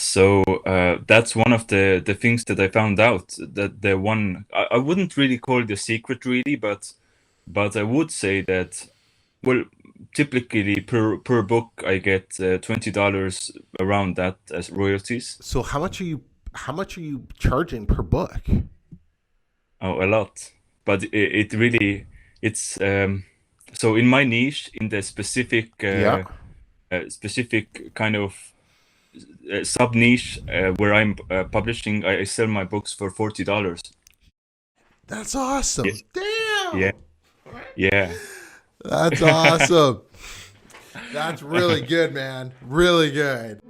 So that's one of the things that I found out, that the one I wouldn't really call it a secret really, but I would say that, well, typically per book I get $20 around that as royalties. So how much are you charging per book? Oh, a lot. But it really, it's so in my niche, in the Yeah. specific kind of sub niche where I'm publishing, I sell my books for $40. That's Yeah, awesome. yeah, Damn. yeah. That's awesome. That's really good, man. Really good.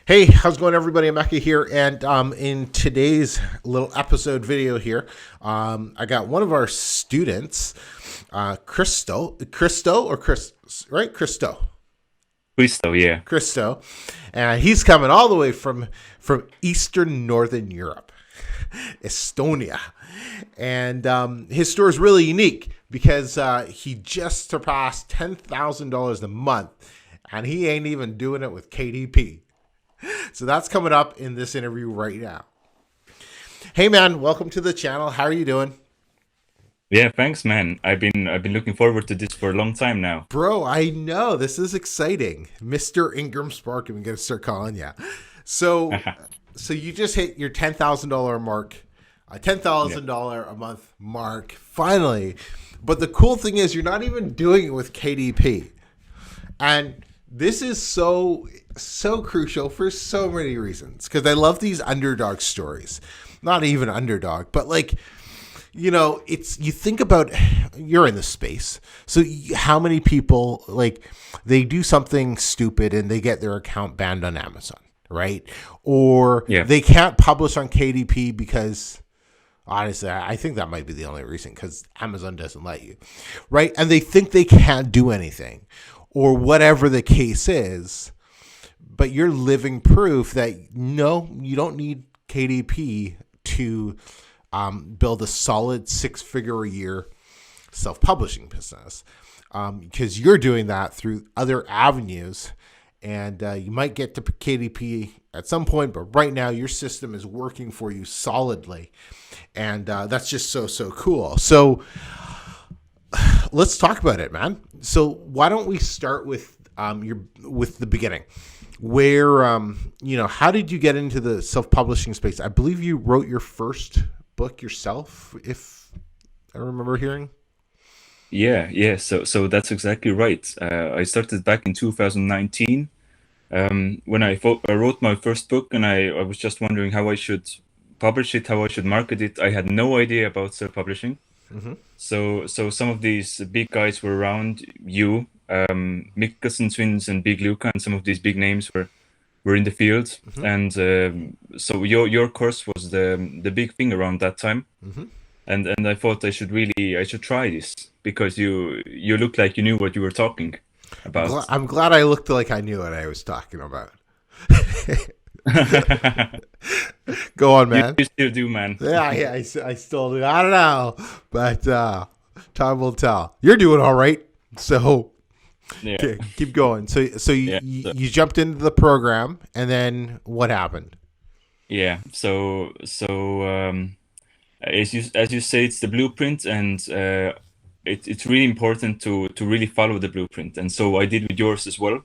Hey, how's it going, everybody? Emeka here, and in today's little episode video here, I got one of our students, Christo or Chris, right? Christo, yeah. Christo, and he's coming all the way from Eastern Northern Europe, Estonia, and his store is really unique because he just surpassed $10,000 a month, and he ain't even doing it with KDP. So that's coming up in this interview right now. Hey man, welcome to the channel. How are you doing? Yeah, thanks, man. I've been looking forward to this for a long time now. Bro, I know this is exciting. Mr. INGRAMSPARK, I'm gonna start calling you. So so you just hit your $10,000 mark, a Yeah. $10,000 a month mark, finally. But the cool thing is you're not even doing it with KDP. And this is so crucial for so many reasons because I love these underdog stories. Not even underdog, but like it's you think about you're in the space. So how many people like they do something stupid and they get their account banned on Amazon, right? Or Yeah. they can't publish on KDP because honestly, I think that might be the only reason because Amazon doesn't let you, right? And they think they can't do anything or whatever the case is, but you're living proof that no, you don't need KDP to build a solid six-figure a year self-publishing business because you're doing that through other avenues. And you might get to KDP at some point, but right now your system is working for you solidly. And that's just so cool. So let's talk about it, man. So why don't we start with with the beginning? Where how did you get into the self-publishing space? I believe you wrote your first book yourself, if I remember hearing. Yeah. So that's exactly right. I started back in 2019 when I wrote my first book, and I was just wondering how I should publish it, how I should market it. I had no idea about self-publishing. Mm-hmm. So some of these big guys were around, you, Mikkelsen twins and Big Luca, and some of these big names were in the field. Mm-hmm. And so your course was the big thing around that time. Mm-hmm. And I thought I should try this because you looked like you knew what you were talking about. I'm glad I looked like I knew what I was talking about. Go on, man. You still do, man. Yeah, I still do. I don't know, but time will tell. You're doing all right, so Yeah. okay, keep going. So Yeah. you jumped into the program, and then what happened? Yeah. As you say, it's the blueprint, and it's really important to really follow the blueprint. And so I did with yours as well.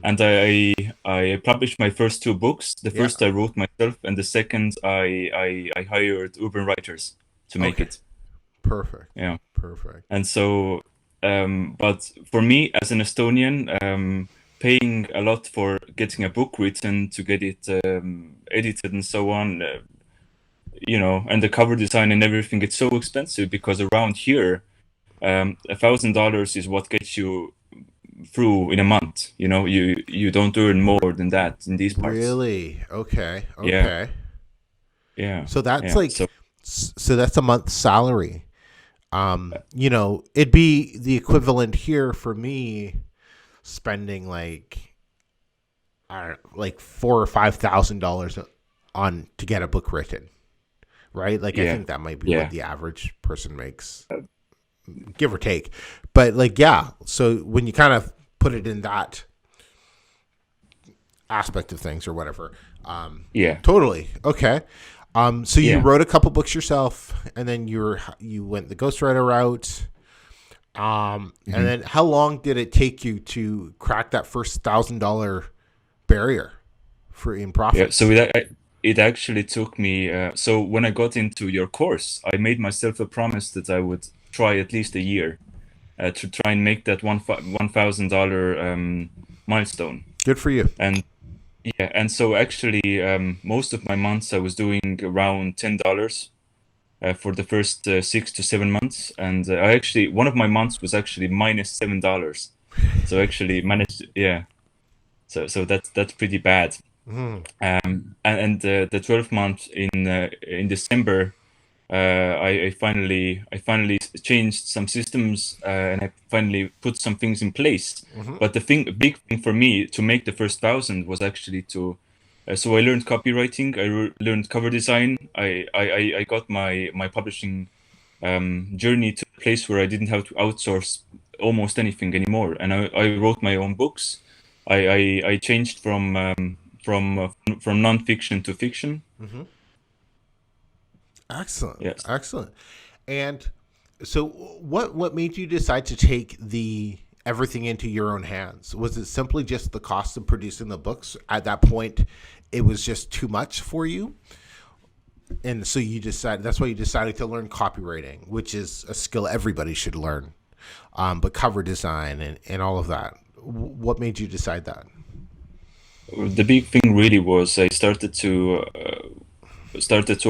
And I published my first two books. The Yeah. first I wrote myself, and the second I hired urban writers to make Okay. it. Perfect. Yeah. Perfect. And so, but for me as an Estonian, paying a lot for getting a book written, to get it edited and so on, and the cover design and everything, it's so expensive because around here, $1,000 is what gets you through in a month. You don't earn more than that in these parts. Really? Okay. Yeah, Okay. yeah, So that's yeah. like So so that's a month's salary. It'd be the equivalent here for me spending like I don't know, like $4,000 or $5,000 on to get a book written, right? Like I yeah, think that might be what yeah, the average person makes, give or take. But like yeah, so when you kind of put it in that aspect of things or whatever. Yeah, Totally. Okay. So you yeah. wrote a couple books yourself, and then you went the ghostwriter route. And Mhm. then how long did it take you to crack that first $1,000 barrier for in Yeah, so profits? it actually took me. So when I got into your course, I made myself a promise that I would try at least a year to try and make that $1,000 milestone. Good for you. And yeah, and so actually, most of my months I was doing around $10 for the first 6 to 7 months, and I actually one of my months was actually minus $7. So actually managed, yeah. So that's pretty bad. And the 12th month in December, I finally changed some systems, and I finally put some things in place. But a big thing for me to make the first 1,000 was actually to. So I learned copywriting. I learned cover design. I got my publishing journey to a place where I didn't have to outsource almost anything anymore, and I wrote my own books. I changed from non-fiction to fiction. Excellent. Yes. Excellent. And so what made you decide to take the everything into your own hands? Was it simply just the cost of producing the books? At that point, it was just too much for you? And so you decided that's why you decided to learn copywriting, which is a skill everybody should learn. But cover design and all of that. What made you decide that? The big thing really was I started to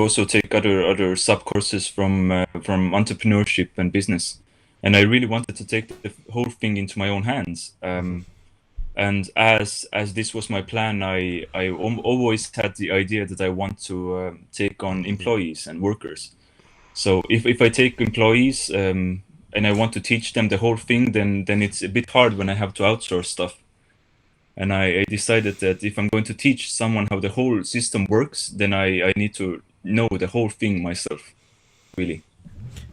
also take other sub courses from entrepreneurship and business, and I really wanted to take the whole thing into my own hands. And as this was my plan, I always had the idea that I want to take on employees and workers. So if I take employees and I want to teach them the whole thing, then it's a bit hard when I have to outsource stuff. And I decided that if I'm going to teach someone how the whole system works, then I need to know the whole thing myself, really.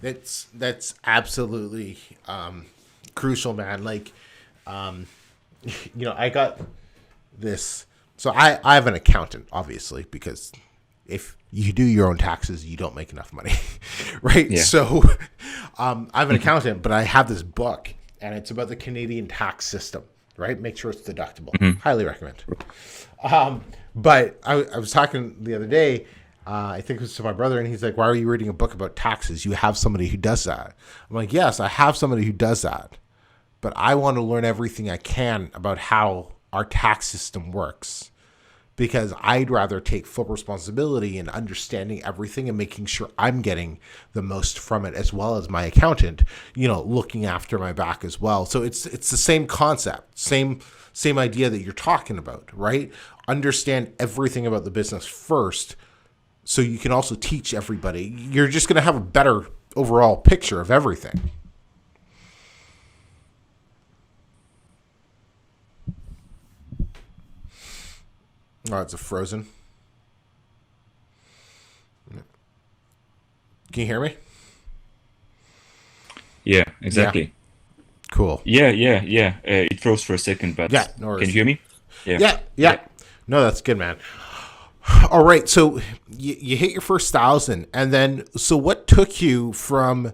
That's absolutely crucial, man. Like, I got this. So I have an accountant, obviously, because if you do your own taxes, you don't make enough money, right? Yeah. So I have an accountant, but I have this book, and it's about the Canadian tax system, right? Make sure it's deductible. Highly recommend. But I was talking the other day, I think it was to my brother, and he's like, "Why are you reading a book about taxes? You have somebody who does that." I'm like, "Yes, I have somebody who does that, but I want to learn everything I can about how our tax system works because I'd rather take full responsibility in understanding everything and making sure I'm getting the most from it, as well as my accountant, looking after my back as well." So it's the same concept, same idea that you're talking about, right? Understand everything about the business first, so you can also teach everybody. You're just going to have a better overall picture of everything. Oh, it's a frozen. Can you hear me? Yeah, Yeah. exactly. Cool. Yeah. It froze for a second, but Yeah, no can you worries. hear me? Yeah. Yeah, Yeah. yeah. No, that's good, man. All right, so you hit your first 1,000, and then so what took you from?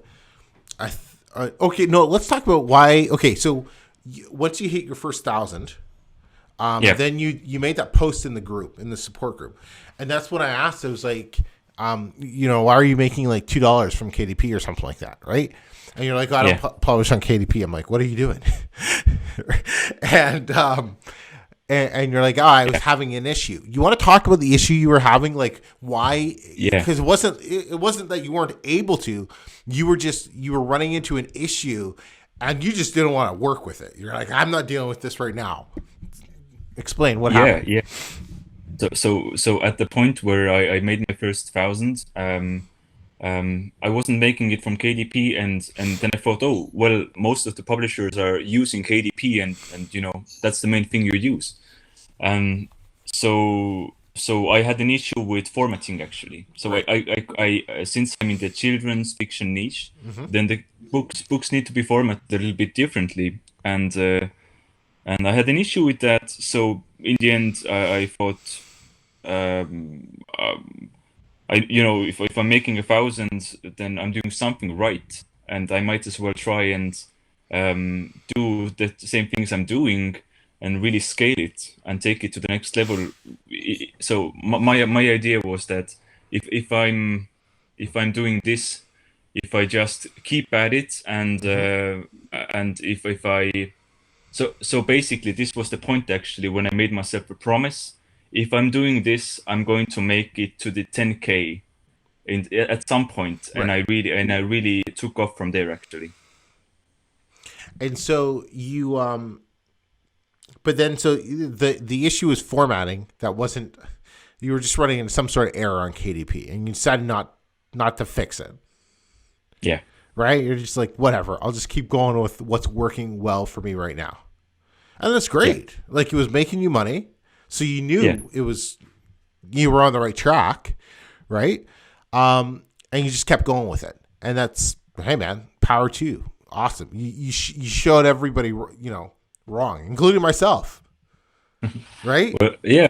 Okay, no, let's talk about why. Okay, so once you hit your first 1,000, Yeah. then you made that post in the group, in the support group, and that's when I asked. I was like, why are you making like $2 from KDP or something like that, right? And you're like, "Oh, I don't Yeah. publish on KDP." I'm like, "What are you doing?" and and you're like, "Oh, I was having an issue." You want to talk about the issue you were having, like why? Yeah. Because it wasn't that you weren't able to. You were running into an issue, and you just didn't want to work with it. You're like, "I'm not dealing with this right now." Explain what Yeah. happened. Yeah. So at the point where I made my first 1,000, I wasn't making it from KDP, and then I thought, oh well, most of the publishers are using KDP, and that's the main thing you use. Um, so I had an issue with formatting actually. So Right. since I'm in the children's fiction niche, then the books need to be formatted a little bit differently, and I had an issue with that. So in the end, I thought, um, if I'm making 1,000, then I'm doing something right, and I might as well try and do the same things I'm doing and really scale it and take it to the next level. So my idea was that if I'm doing this, if I just keep at it, Mm-hmm. and if I so basically, this was the point actually when I made myself a promise. If I'm doing this, I'm going to make it to the 10K at some point, and Right. I really took off from there actually. And so you but then so the issue was formatting that wasn't you were just running into some sort of error on KDP and you decided not to fix it. Yeah, Right? You're just like, whatever, I'll just keep going with what's working well for me right now. And that's yeah, great. Like it was making you money. So you yeah, knew it was you were on the right track, right? And you just kept going with it. And that's hey man, power to you. Awesome. You showed everybody wrong, including myself, right? well, yeah.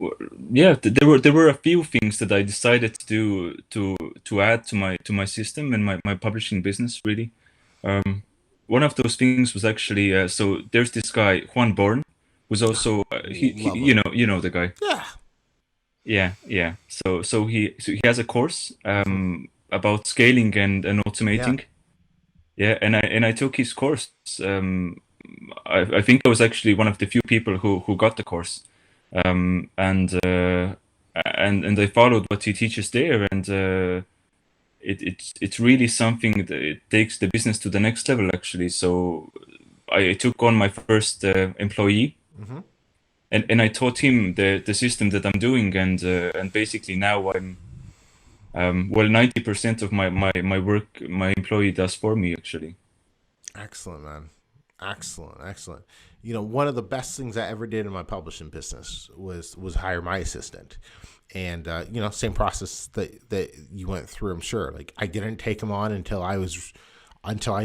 Well, yeah, there were a few things that I decided to do to add to my system and my publishing business really. Um, One of those things was actually so there's this guy Juan Born, who's also he Love them. you know the guy. Yeah. Yeah, yeah. So he has a course about scaling and Yeah. automating. Yeah, and I took his course. I think I was actually one of the few people who got the course. Um, and uh, and I followed what he teaches there, and it's really something that it takes the business to the next level actually. So I took on my first employee, Mm-hmm. and I taught him the system that I'm doing, and basically now I'm well 90% of my work my employee does for me actually. Excellent, man. Excellent, excellent. One of the best things I ever did in my publishing business was hire my assistant, and same process that you went through. I'm sure. Like I didn't take him on until I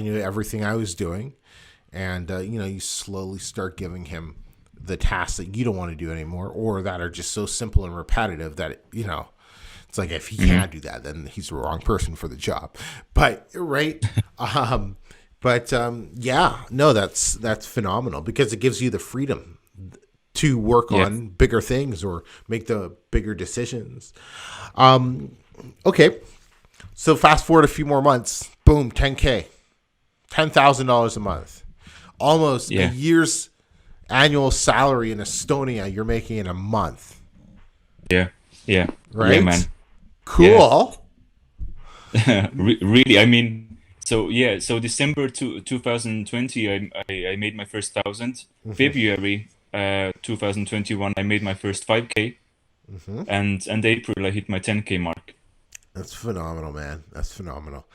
knew everything I was doing, and you slowly start giving him the tasks that you don't want to do anymore, or that are just so simple and repetitive that it's like if he Hmm. can't do that, then he's the wrong person for the job. But right, um, yeah, no, that's phenomenal because it gives you the freedom to work Yeah. on bigger things or make the bigger decisions. Um, okay, so fast forward a few more months, boom, 10K, $10,000 a month, almost a Yeah. year's annual salary in Estonia. You're making in a month, Yeah. Yeah. Yeah, right? man. Yeah. Cool. Really, I mean, so yeah, so December 2020, I made my first 1,000. February 2021, I made my first 5K, and April I hit my 10K mark. That's phenomenal, man. That's phenomenal.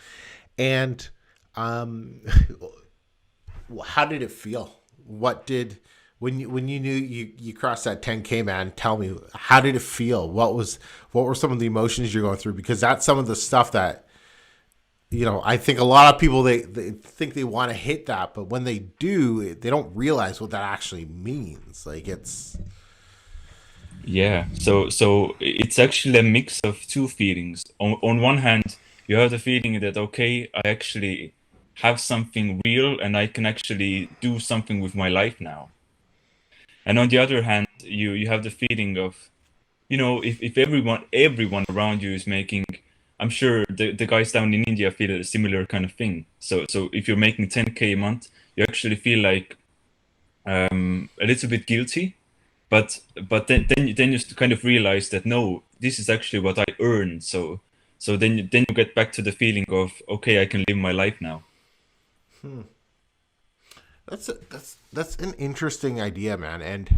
And um, how did it feel? What did when you knew you crossed that 10K, man? Tell me, how did it feel? What were some of the emotions you're going through? Because that's some of the stuff that I think a lot of people they think they want to hit that, but when they do, they don't realize what that actually means. Like it's Yeah, so it's actually a mix of two feelings. On one hand, you have the feeling that okay, I actually have something real and I can actually do something with my life now. And on the other hand, you have the feeling of, if everyone around you is making, I'm sure the guys down in India feel a similar kind of thing. So if you're making 10K a month, you actually feel like a little bit guilty, but then you kind of realize that no, this is actually what I earned. So then you get back to the feeling of okay, I can live my life now. that's an interesting idea, man. And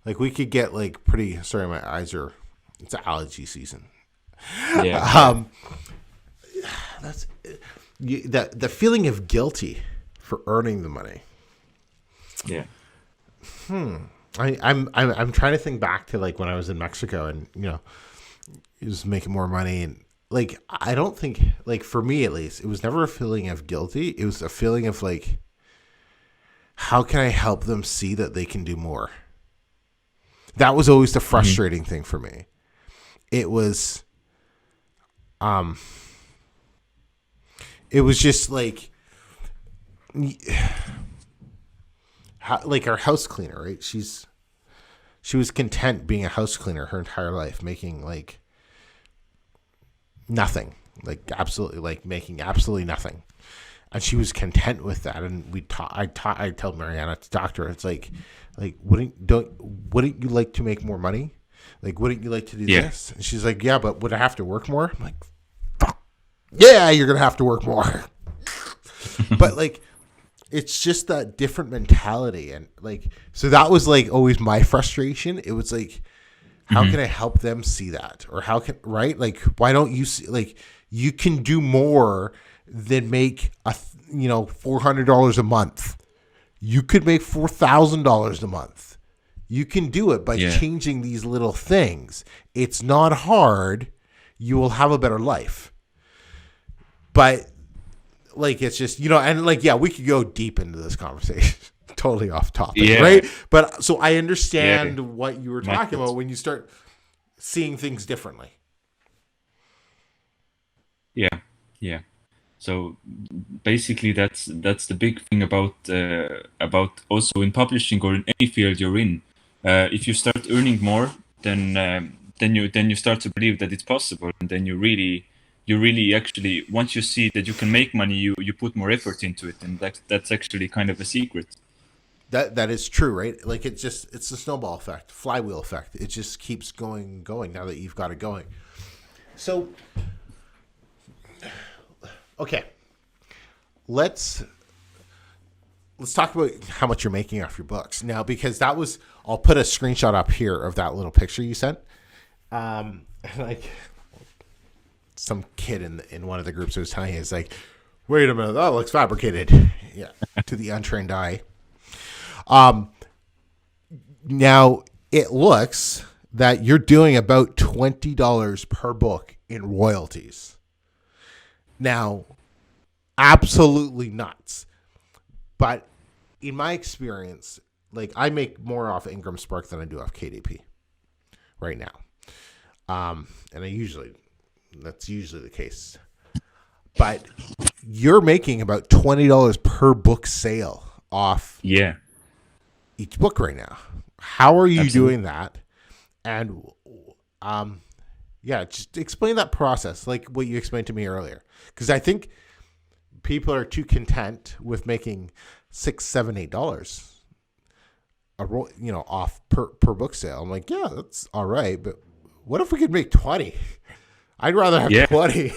like we could get like pretty. Sorry, my eyes are. It's allergy season. Yeah, yeah, Um, that's the feeling of guilty for earning the money. yeah, I'm trying to think back to like when I was in Mexico and he was making more money and like I don't think like for me at least it was never a feeling of guilty. It was a feeling of like how can I help them see that they can do more? That was always the frustrating thing for me. It was, it was just like, like our house cleaner, right? She was content being a house cleaner her entire life, making like nothing, like absolutely, like making absolutely nothing, and she was content with that. And I tell Mariana to talk to her. It's like wouldn't you like to make more money? Like, wouldn't you like to do this? And she's like, yeah, but would I have to work more? I'm like, fuck. Yeah, you're gonna have to work more. But like, it's just that different mentality, and like, so that was like always my frustration. It was like, how can I help them see that, or how can, right? Like, why don't you see, like, you can do more than make $400 a month. You could make $4,000 a month. You can do it by changing these little things. It's not hard. You will have a better life. But like, it's just, and like, yeah, we could go deep into this conversation. Totally off topic, right? But so I understand what you were talking about when you start seeing things differently. Yeah. So basically, that's the big thing about also in publishing or in any field you're in. If you start earning more, then you start to believe that it's possible, and then you really actually, once you see that you can make money, you put more effort into it, and that's actually kind of a secret. That is true, right? Like, it's a snowball effect, flywheel effect. It just keeps going now that you've got it going. So, okay, let's talk about how much you're making off your books now, because that was, I'll put a screenshot up here of that little picture you sent. Like, some kid in one of the groups I was telling you is like, wait a minute, that looks fabricated. Yeah, to the untrained eye. Now it looks that you're doing about $20 per book in royalties. Now, absolutely nuts. But in my experience, like, I make more off INGRAMSPARK than I do off KDP right now. And that's usually the case. But you're making about $20 per book sale off each book right now. How are you doing that? And just explain that process, like what you explained to me earlier, because I think people are too content with making $6, $7, $8 off per book sale. I'm like, yeah, that's all right, but what if we could make 20? I'd rather have 20.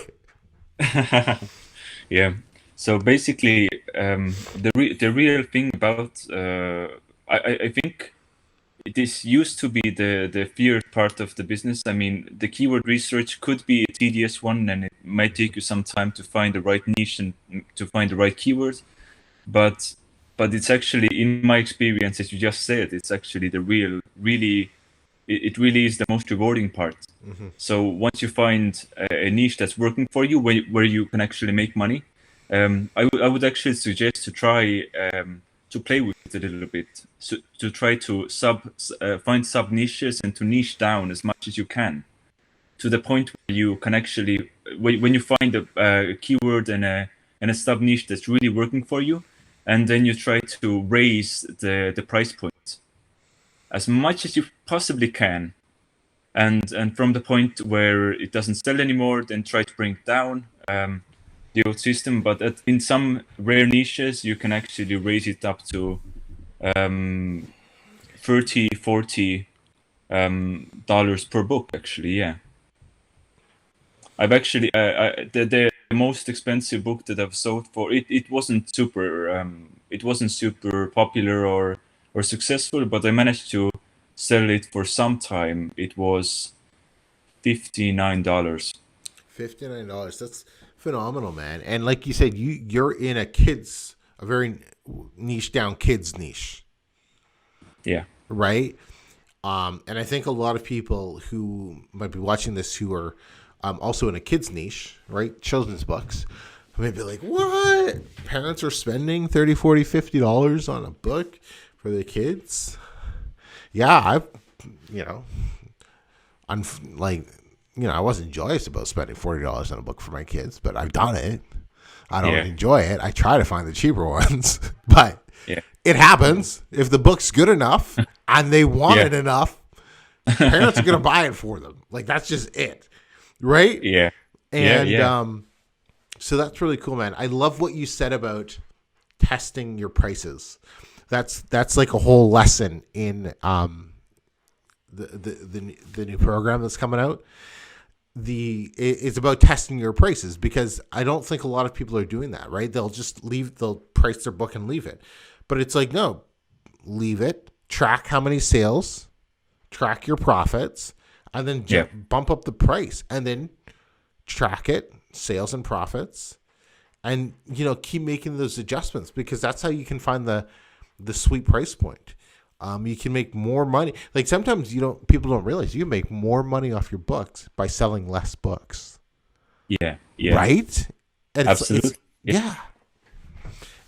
Yeah. So basically, the real thing about I think this used to be the feared part of the business. I mean, the keyword research could be a tedious one, and it might take you some time to find the right niche and to find the right keywords. But it's actually, in my experience, as you just said, it's actually the it really is the most rewarding part. So once you find a niche that's working for you, where you can actually make money, I would actually suggest to try to play with it a little bit, so to try to find sub niches and to niche down as much as you can, to the point where you can actually, when you find a keyword and a sub niche that's really working for you, and then you try to raise the price point as much as you possibly can, and from the point where it doesn't sell anymore, then try to bring it down, the old system. But in some rare niches, you can actually raise it up to $30, $40 dollars per book, actually. Yeah, I've actually the most expensive book that I've sold for it wasn't super popular or successful, but I managed to sell it for some time. It was $59. $59. That's phenomenal, man. And like you said, you're in a very niche down kids niche. Yeah. Right. And I think a lot of people who might be watching this who are also in a kids niche, right? Children's books. I may be like, what? Parents are spending $30, $40, $50 on a book for their kids? Yeah, you know, I'm like, I wasn't joyous about spending $40 on a book for my kids, but I've done it. I don't Yeah. enjoy it. I try to find the cheaper ones, but Yeah. it happens. If the book's good enough and they want Yeah. it enough, parents are going to buy it for them. Like, that's just it. Right? Yeah. And Yeah. so that's really cool, man. I love what you said about testing your prices. That's like a whole lesson in the new program that's coming out. It's about testing your prices, because I don't think a lot of people are doing that, right? They'll price their book and leave it. But it's like, no, leave it, track how many sales, track your profits, and then Yeah. bump up the price, and then track it, sales and profits, and keep making those adjustments, because that's how you can find the sweet price point. You can make more money. Like, sometimes people don't realize you can make more money off your books by selling less books. Yeah. Yeah. Right? And Absolutely. yeah.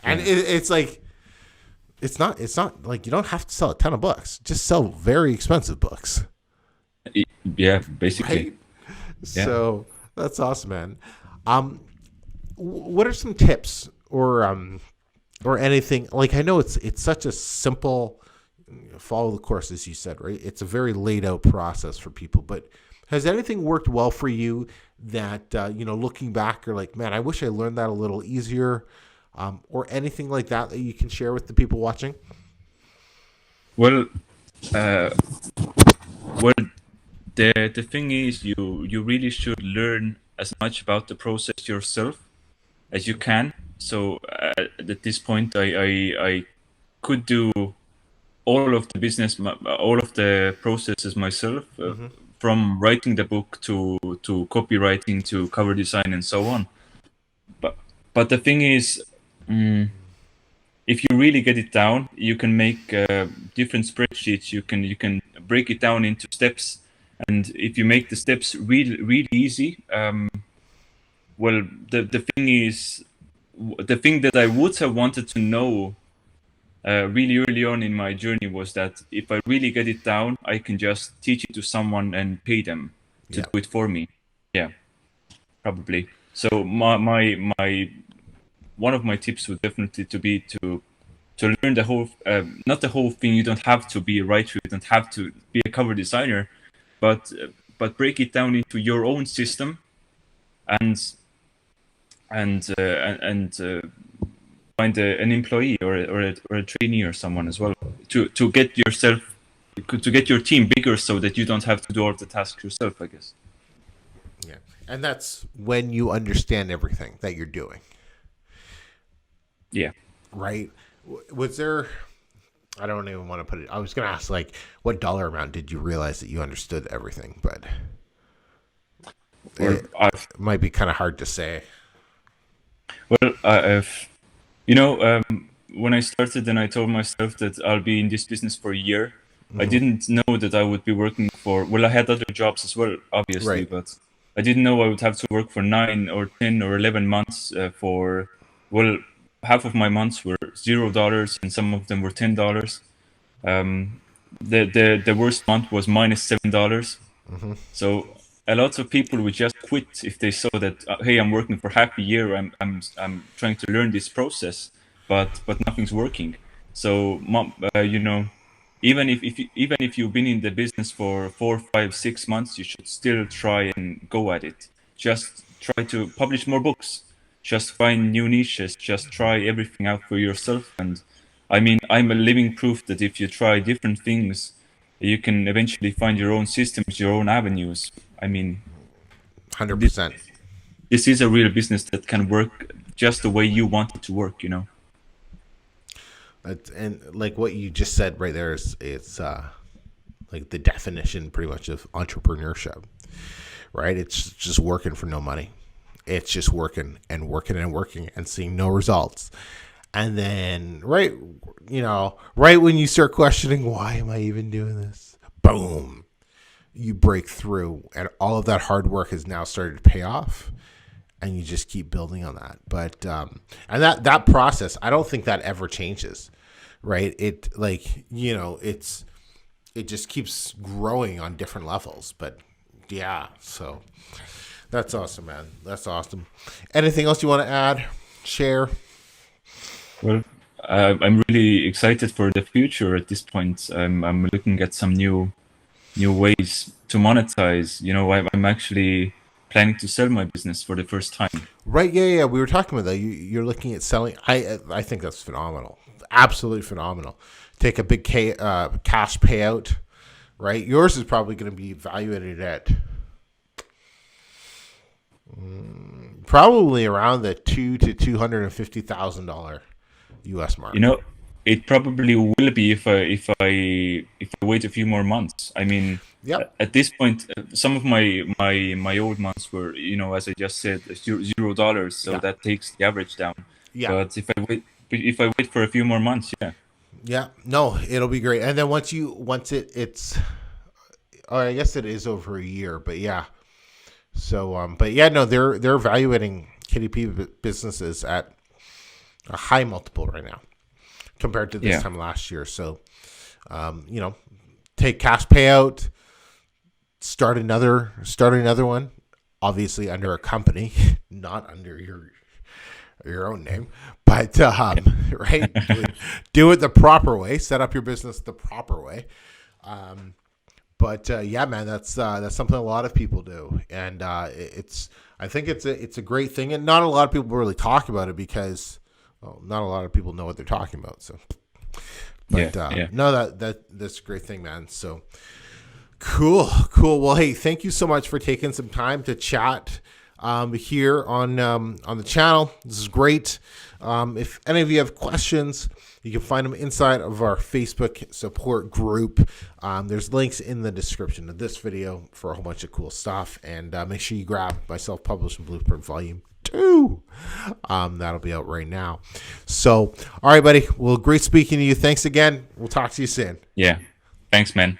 And it's like, it's not like you don't have to sell a ton of books. Just sell very expensive books. Yeah. Basically. Right? Yeah. So that's awesome, man. What are some tips or anything? Like, I know it's such a simple follow the course, as you said, right? It's a very laid out process for people, but has anything worked well for you that, looking back, you're like, man, I wish I learned that a little easier, or anything like that you can share with the people watching? Well, uh, well, the thing is, you really should learn as much about the process yourself as you can. So at this point, I could do all of the business, all of the processes myself, from writing the book to copywriting to cover design and so on. But the thing is, if you really get it down, you can make different spreadsheets. You can break it down into steps, and if you make the steps really easy, well, the thing is, the thing that I would have wanted to know really early on in my journey was that if I really get it down, I can just teach it to someone and pay them to do it for me. Yeah, probably. So my one of my tips would definitely be to learn the whole, not the whole thing. You don't have to be a writer. You don't have to be a cover designer, but break it down into your own system, and find an employee or a trainee or someone as well to get your team bigger, so that you don't have to do all the tasks yourself, I guess. Yeah. And that's when you understand everything that you're doing. Yeah. Right? Was there, I don't even want to put it, I was going to ask, like, what dollar amount did you realize that you understood everything? But Or it might be kind of hard to say. well, when I started, and I told myself that I'll be in this business for a year. I didn't know that I would be working for, well, I had other jobs as well, obviously, Right. but I didn't know I would have to work for 9 or 10 or 11 months for, well, half of my months were $0 and some of them were $10. The worst month was minus $7. So a lot of people would just quit if they saw that, hey, I'm working for half a year, I'm trying to learn this process, but nothing's working. So even if you've been in the business for 4, 5, 6 months, you should still try and go at it. Just try to publish more books. Just find new niches. Just try everything out for yourself. And I mean, I'm a living proof that if you try different things, you can eventually find your own systems, your own avenues. I mean, 100%. this is a real business that can work just the way you want it to work, And like what you just said right there it's like the definition pretty much of entrepreneurship, right? It's just working for no money. It's just working and working and working and seeing no results. And then right when you start questioning, why am I even doing this? Boom. You break through, and all of that hard work has now started to pay off. and you just keep building on that. But and that process, I don't think that ever changes, right? It it just keeps growing on different levels. But yeah, so that's awesome, man. That's awesome. Anything else you want to add? Share? Well, I'm really excited for the future at this point. I'm looking at some new ways to monetize. I'm actually planning to sell my business for the first time. Right? Yeah. We were talking about that. You're looking at selling. I think that's phenomenal. Absolutely phenomenal. Take a big cash payout. Right? Yours is probably going to be evaluated at probably around the $250,000 US mark. It probably will be if I wait a few more months. I mean, Yep. at this point, some of my old months were, as I just said, $0, so Yeah. that takes the average down. Yeah. But if I wait for a few more months, yeah. Yeah. No, it'll be great. And then it's, or I guess it is over a year, but yeah. So, but yeah, no, they're evaluating KDP businesses at a high multiple right now compared to this Yeah. time last year. So, take cash payout, start another one, obviously under a company, not under your own name, but right, do it the proper way, set up your business the proper way. But yeah, man, that's something a lot of people do, and I think it's a great thing, and not a lot of people really talk about it because, well, not a lot of people know what they're talking about. So, but Yeah. no, that's a great thing, man. So cool. Well, hey, thank you so much for taking some time to chat here on the channel. This is great. If any of you have questions, you can find them inside of our Facebook support group. There's links in the description of this video for a whole bunch of cool stuff. And make sure you grab my self-publishing blueprint volume 2. That'll be out right now. So, all right, buddy. Well, great speaking to you. Thanks again. We'll talk to you soon. Yeah. Thanks, man.